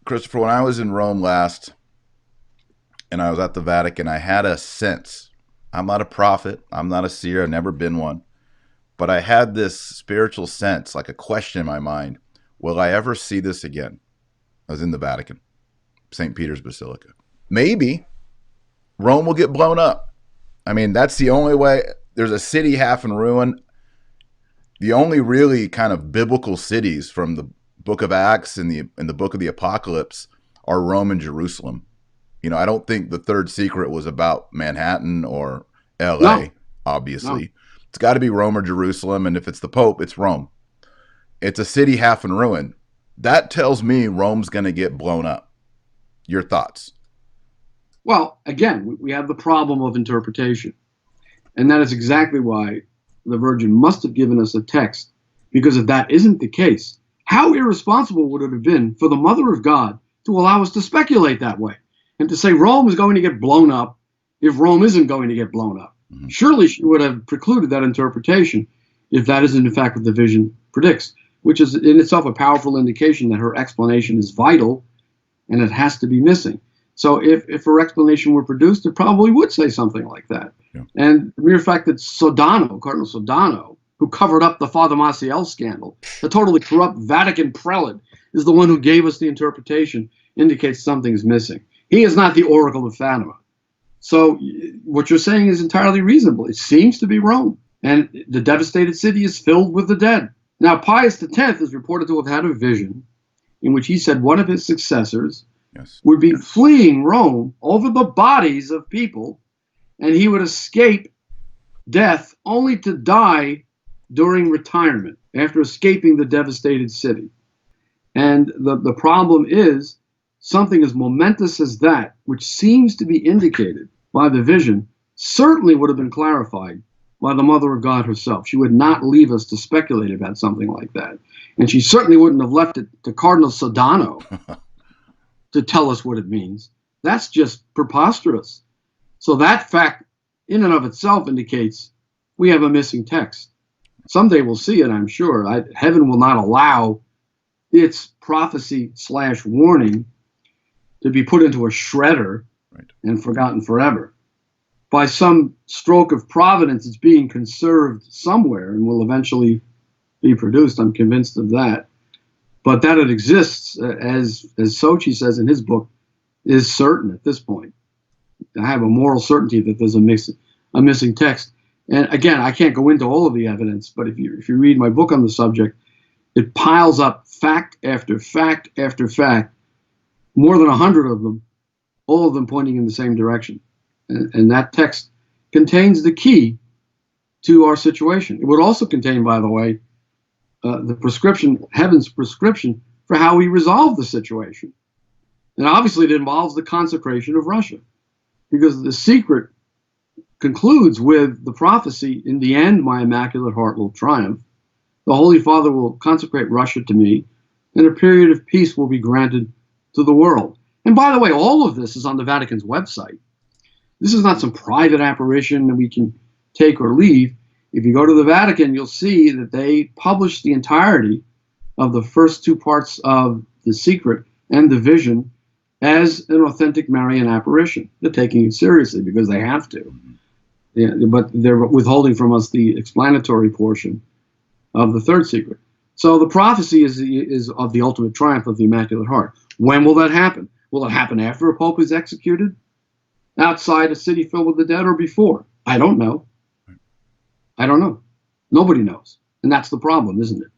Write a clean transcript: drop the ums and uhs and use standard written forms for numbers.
Christopher, when I was in Rome last and I was at the Vatican, I had a sense. I'm not a prophet. I'm not a seer. I've never been one. But I had this spiritual sense, like a question in my mind. Will I ever see this again? I was in the Vatican, St. Peter's Basilica. Maybe Rome will get blown up. I mean, that's the only way. There's a city half in ruin. The only really kind of biblical cities from the book of Acts and the book of the Apocalypse are Rome and Jerusalem. You know, I don't think the Third Secret was about Manhattan or LA, No, no. obviously. It's got to be Rome or Jerusalem, and if it's the Pope, it's Rome. It's a city half in ruin. That tells me Rome's going to get blown up. Your thoughts? Well, again, we have the problem of interpretation. And that is exactly why the Virgin must have given us a text. Because if that isn't the case, how irresponsible would it have been for the Mother of God to allow us to speculate that way and to say Rome is going to get blown up if Rome isn't going to get blown up? Mm-hmm. Surely she would have precluded that interpretation if that isn't in fact what the vision predicts, which is in itself a powerful indication that her explanation is vital and it has to be missing. So if her explanation were produced, it probably would say something like that. Yeah. And the mere fact that Cardinal Sodano, who covered up the Father Maciel scandal, the totally corrupt Vatican prelate, is the one who gave us the interpretation, indicates something is missing. He is not the Oracle of Fatima. So what you're saying is entirely reasonable. It seems to be Rome, and the devastated city is filled with the dead. Now, Pius X is reported to have had a vision in which he said one of his successors would be fleeing Rome over the bodies of people, and he would escape death only to die during retirement after escaping the devastated city. And the problem is something as momentous as that, which seems to be indicated by the vision, certainly would have been clarified by the Mother of God herself. She would not leave us to speculate about something like that. And she certainly wouldn't have left it to Cardinal Sodano to tell us what it means. That's just preposterous. So that fact in and of itself indicates we have a missing text. Someday we'll see it, I'm sure. Heaven will not allow its prophecy/warning to be put into a shredder and forgotten forever. By some stroke of providence, it's being conserved somewhere and will eventually be produced. I'm convinced of that. But that it exists, as Sochi says in his book, is certain at this point. I have a moral certainty that there's a missing text. And again, I can't go into all of the evidence, but if you read my book on the subject, it piles up fact after fact after fact, more than 100 of them, all of them pointing in the same direction. And that text contains the key to our situation. It would also contain, by the way, the prescription, heaven's prescription for how we resolve the situation. And obviously it involves the consecration of Russia, because the secret concludes with the prophecy, in the end, my Immaculate Heart will triumph. The Holy Father will consecrate Russia to me, and a period of peace will be granted to the world. And by the way, all of this is on the Vatican's website. This is not some private apparition that we can take or leave. If you go to the Vatican, you'll see that they publish the entirety of the first two parts of The Secret and the Vision as an authentic Marian apparition. They're taking it seriously because they have to. Yeah, but they're withholding from us the explanatory portion of the Third Secret. So the prophecy is of the ultimate triumph of the Immaculate Heart. When will that happen? Will it happen after a pope is executed? Outside a city filled with the dead, or before? I don't know. I don't know. Nobody knows. And that's the problem, isn't it?